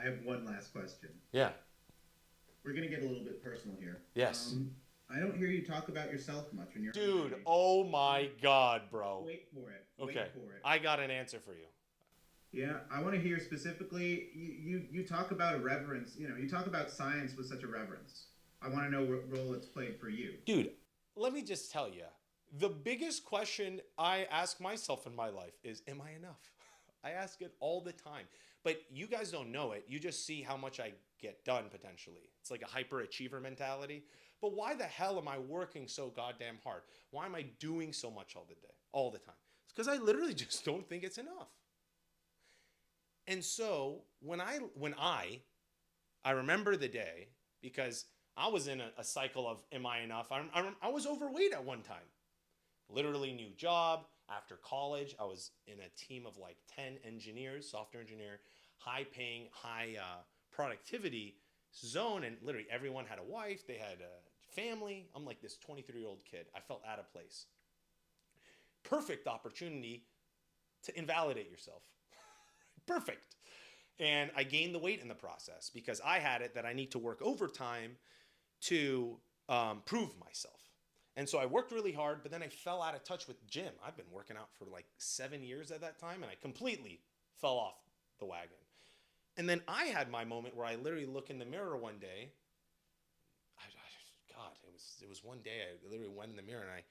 I have one last question. Yeah. We're gonna get a little bit personal here. Yes. I don't hear you talk about yourself much when you're on Dude, Monday. oh my God, bro. Wait for it. Okay. Wait for it. I got an answer for you. Yeah, I want to hear specifically. You talk about irreverence. You talk about science with such a reverence. I want to know what role it's played for you. Dude, let me just tell you the biggest question I ask myself in my life is, am I enough? I ask it all the time. But you guys don't know it. You just see how much I get done potentially. It's like a hyperachiever mentality. But why the hell am I working so goddamn hard? Why am I doing so much all the day, all the time? It's because I literally just don't think it's enough. And so when I remember the day because I was in a cycle of am I enough? I was overweight at one time. Literally new job after college. I was in a team of like 10 engineers, software engineer, high paying, high productivity zone. And literally everyone had a wife, they had a family. I'm like this 23-year-old kid. I felt out of place. Perfect opportunity to invalidate yourself. Perfect. And I gained the weight in the process because I had it that I need to work overtime to prove myself. And so I worked really hard, but then I fell out of touch with gym. I've been working out for like 7 years at that time, and I completely fell off the wagon. And then I had my moment where I literally look in the mirror one day. God, it was one day I literally went in the mirror and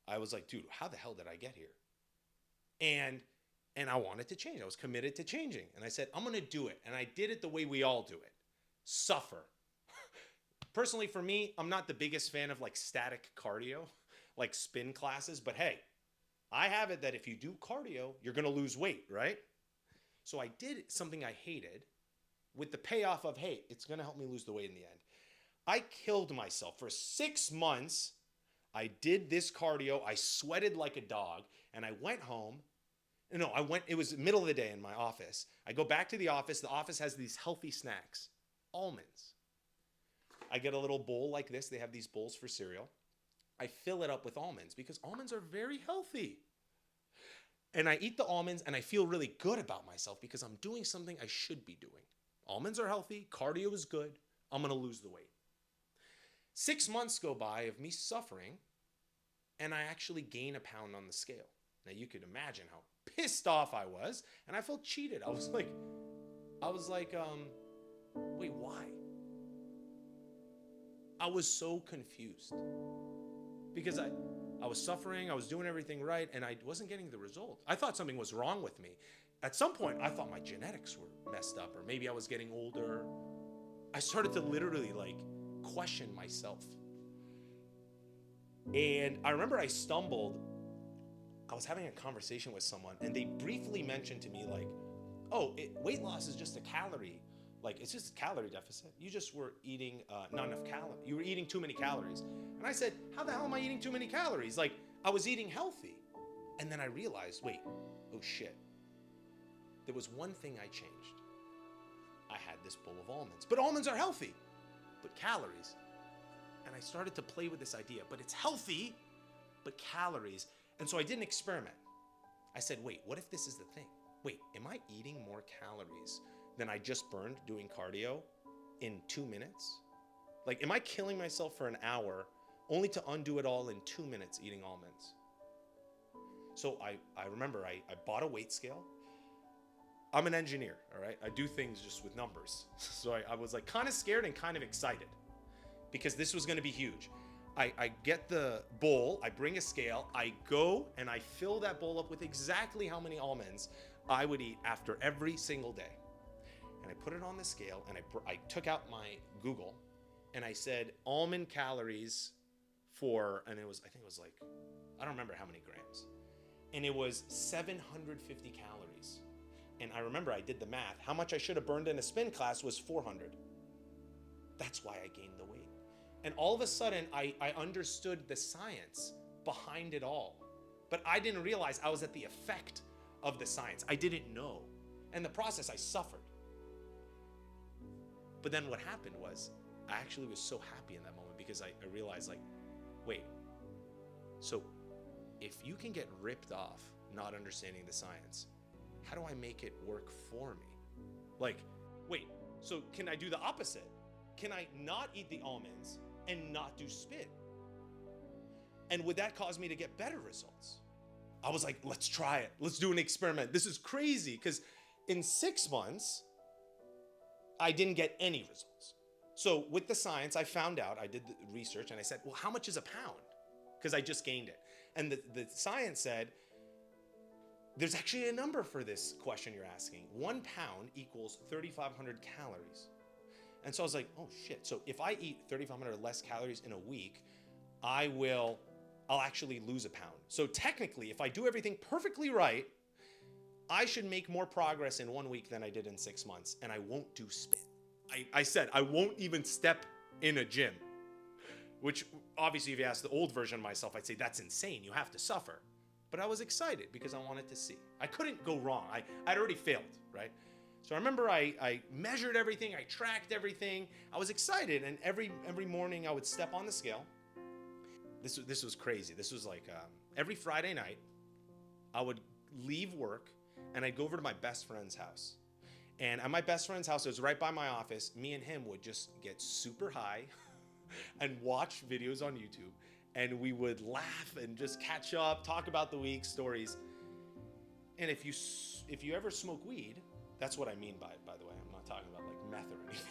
I was like, dude, how the hell did I get here? And I wanted to change. I was committed to changing. And I said, I'm going to do it. And I did it the way we all do it. Suffer. Personally, for me, I'm not the biggest fan of like static cardio, like spin classes, but hey, I have it that if you do cardio, you're going to lose weight, right? So I did something I hated with the payoff of, hey, it's going to help me lose the weight in the end. I killed myself for 6 months. I did this cardio. I sweated like a dog and I went home. No, it was the middle of the day in my office. I go back to the office. The office has these healthy snacks, almonds. I get a little bowl like this. They have these bowls for cereal. I fill it up with almonds because almonds are very healthy. And I eat the almonds and I feel really good about myself because I'm doing something I should be doing. Almonds are healthy. Cardio is good. I'm going to lose the weight. 6 months go by of me suffering and I actually gain a pound on the scale. Now you could imagine how pissed off I was and I felt cheated. I was like, wait, why? I was so confused because I was suffering, I was doing everything right, and I wasn't getting the results. I thought something was wrong with me. At some point, I thought my genetics were messed up, or maybe I was getting older. I started to literally like question myself. And I remember I stumbled. I was having a conversation with someone, and they briefly mentioned to me like, "Oh, weight loss is just a calorie. Like it's just a calorie deficit. You just were eating not enough calories. You were eating too many calories." And I said, "How the hell am I eating too many calories? Like I was eating healthy." And then I realized, wait, oh shit. There was one thing I changed. I had this bowl of almonds, but almonds are healthy, but calories. And I started to play with this idea, but it's healthy, but calories. And so I did an experiment. I said, wait, what if this is the thing? Wait, am I eating more calories than I just burned doing cardio in 2 minutes? Like, am I killing myself for an hour only to undo it all in 2 minutes eating almonds? So I remember I bought a weight scale. I'm an engineer, all right? I do things just with numbers. So I was like kind of scared and kind of excited because this was gonna be huge. I get the bowl, I bring a scale, I go and I fill that bowl up with exactly how many almonds I would eat after every single day. And I put it on the scale and I took out my Google and I said almond calories and it was, I think it was like, I don't remember how many grams. And it was 750 calories. And I remember I did the math. How much I should have burned in a spin class was 400. That's why I gained the weight. And all of a sudden, I understood the science behind it all. But I didn't realize I was at the effect of the science. I didn't know. And the process, I suffered. But then what happened was, I actually was so happy in that moment because I realized like, wait, so if you can get ripped off not understanding the science, how do I make it work for me? Like, wait, So can I do the opposite? Can I not eat the almonds and not do spit? And would that cause me to get better results? I was like, let's try it. Let's do an experiment. This is crazy because in 6 months, I didn't get any results. So with the science, I found out, I did the research and I said, well, how much is a pound? Because I just gained it. And the science said, there's actually a number for this question you're asking. 1 pound equals 3,500 calories. And so I was like, oh shit. So if I eat 3,500 or less calories in a week, I'll actually lose a pound. So technically, if I do everything perfectly right, I should make more progress in 1 week than I did in 6 months, and I won't do spit. I said I won't even step in a gym, which obviously if you ask the old version of myself, I'd say that's insane. You have to suffer. But I was excited because I wanted to see. I couldn't go wrong. I'd already failed, right? So I remember I measured everything, I tracked everything. I was excited, and every morning I would step on the scale. This was crazy. This was like every Friday night, I would leave work and I'd go over to my best friend's house. And at my best friend's house, it was right by my office. Me and him would just get super high and watch videos on YouTube. And we would laugh and just catch up, talk about the week, stories. And if you ever smoke weed, that's what I mean by it, by the way. I'm not talking about like meth or anything.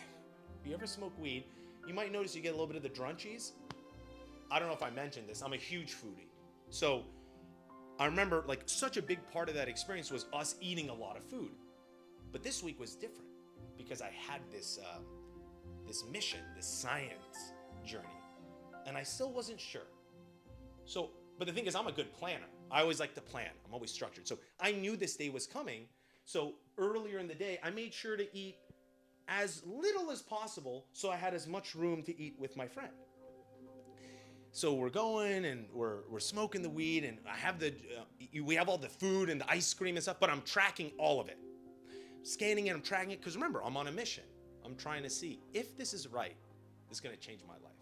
If you ever smoke weed, you might notice you get a little bit of the drunchies. I don't know if I mentioned this. I'm a huge foodie. So I remember like such a big part of that experience was us eating a lot of food. But this week was different because I had this mission, this science journey, and I still wasn't sure. So, but the thing is, I'm a good planner. I always like to plan. I'm always structured. So I knew this day was coming. So earlier in the day, I made sure to eat as little as possible so I had as much room to eat with my friend. So we're going and we're smoking the weed, and I have we have all the food and the ice cream and stuff, but I'm tracking all of it. Scanning it, I'm tracking it, because remember, I'm on a mission. I'm trying to see if this is right, this is going to change my life.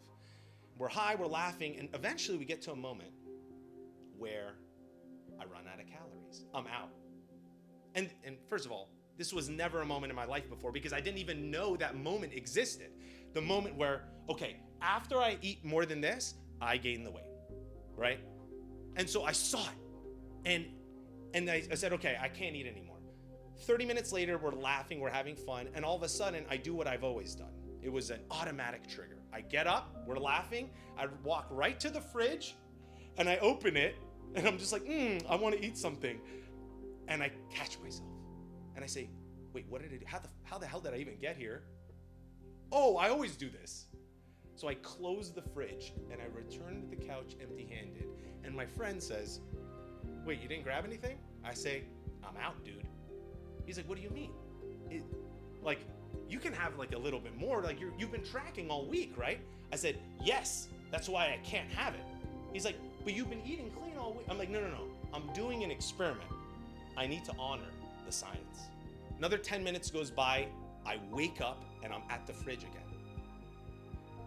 We're high, we're laughing, and eventually we get to a moment where I run out of calories. I'm out. And first of all, this was never a moment in my life before because I didn't even know that moment existed. The moment where, okay, after I eat more than this, I gain the weight, right? And so I saw it. And I said, okay, I can't eat anymore. 30 minutes later, we're laughing, we're having fun, and all of a sudden, I do what I've always done. It was an automatic trigger. I get up, we're laughing, I walk right to the fridge, and I open it, and I'm just like, I want to eat something. And I catch myself, and I say, wait, what did I do? How the hell did I even get here? Oh, I always do this. So I close the fridge, and I return to the couch empty-handed, and my friend says, wait, you didn't grab anything? I say, I'm out, dude. He's like, what do you mean? Like, you can have like a little bit more, like you've been tracking all week, right? I said, yes, that's why I can't have it. He's like, but you've been eating clean all week. I'm like, no, I'm doing an experiment. I need to honor the science. Another 10 minutes goes by, I wake up and I'm at the fridge again.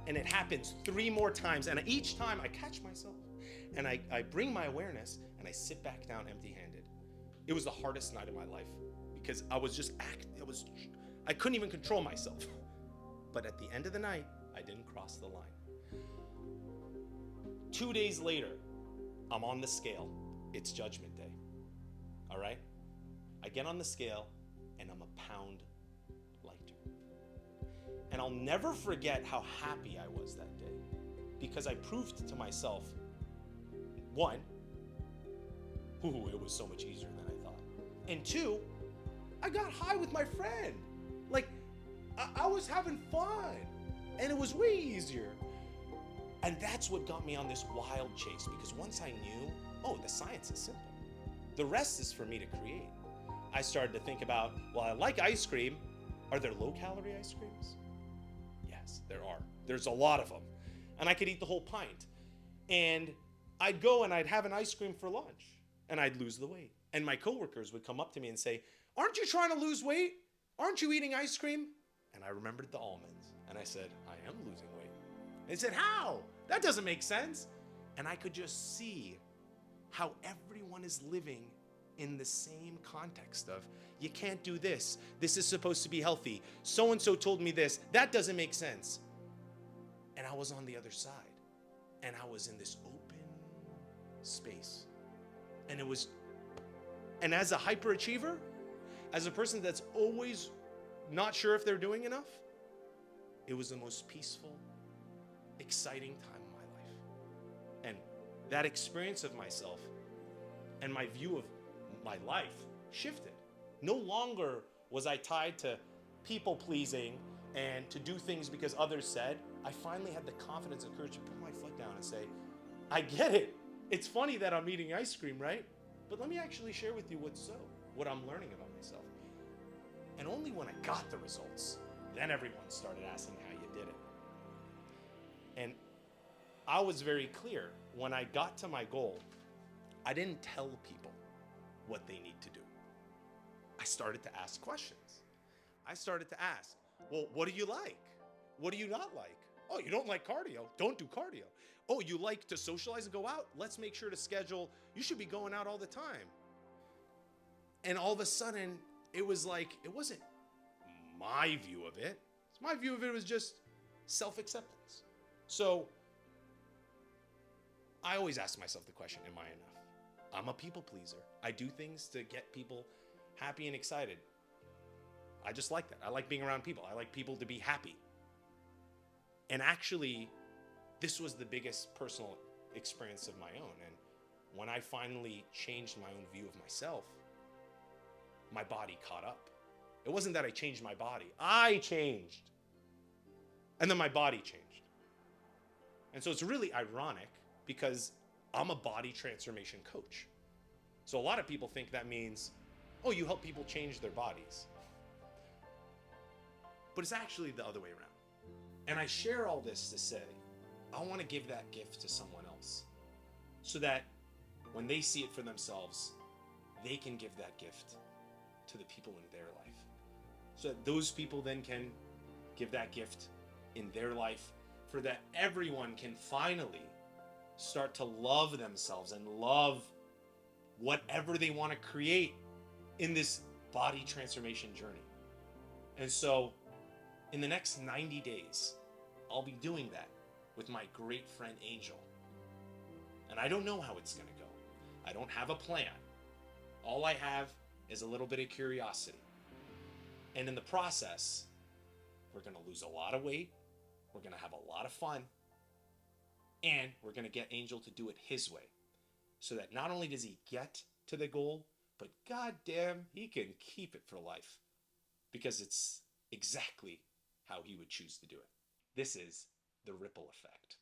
And it happens 3 more times, and each time I catch myself and I bring my awareness and I sit back down empty-handed. It was the hardest night of my life because I was just I couldn't even control myself. But at the end of the night, I didn't cross the line. 2 days later, I'm on the scale. It's Judgment Day. All right? I get on the scale and I'm a pound lighter. And I'll never forget how happy I was that day because I proved to myself, one, it was so much easier than I thought. And 2, I got high with my friend. Like, I was having fun, and it was way easier. And that's what got me on this wild chase, because once I knew, the science is simple. The rest is for me to create. I started to think about, well, I like ice cream. Are there low-calorie ice creams? Yes, there are. There's a lot of them. And I could eat the whole pint. And I'd go and I'd have an ice cream for lunch, and I'd lose the weight. And my coworkers would come up to me and say, aren't you trying to lose weight? Aren't you eating ice cream? And I remembered the almonds. And I said, I am losing weight. They said, how? That doesn't make sense. And I could just see how everyone is living in the same context of, you can't do this. This is supposed to be healthy. So-and-so told me this. That doesn't make sense. And I was on the other side. And I was in this open space. And as a hyperachiever, as a person that's always not sure if they're doing enough, it was the most peaceful, exciting time of my life. And that experience of myself and my view of my life shifted. No longer was I tied to people pleasing and to do things because others said. I finally had the confidence and courage to put my foot down and say, I get it. It's funny that I'm eating ice cream, right? But let me actually share with you what I'm learning about myself. And only when I got the results, then everyone started asking how you did it. And I was very clear. When I got to my goal, I didn't tell people what they need to do. I started to ask questions. I started to ask, well, what do you like? What do you not like? Oh, you don't like cardio? Don't do cardio. Oh, you like to socialize and go out? Let's make sure to schedule. You should be going out all the time. And all of a sudden, it was like, it wasn't my view of it. My view of it was just self-acceptance. So I always ask myself the question, am I enough? I'm a people pleaser. I do things to get people happy and excited. I just like that. I like being around people. I like people to be happy. And actually, this was the biggest personal experience of my own. And when I finally changed my own view of myself, my body caught up. It wasn't that I changed my body. I changed. And then my body changed. And so it's really ironic because I'm a body transformation coach. So a lot of people think that means, oh, you help people change their bodies. But it's actually the other way around. And I share all this to say, I want to give that gift to someone else so that when they see it for themselves, they can give that gift to the people in their life. So that those people then can give that gift in their life, for that everyone can finally start to love themselves and love whatever they want to create in this body transformation journey. And so in the next 90 days, I'll be doing that with my great friend Angel. And I don't know how it's going to go. I don't have a plan. All I have is a little bit of curiosity. And in the process, we're going to lose a lot of weight. We're going to have a lot of fun. And we're going to get Angel to do it his way. So that not only does he get to the goal, but goddamn, he can keep it for life. Because it's exactly how he would choose to do it. This is the ripple effect.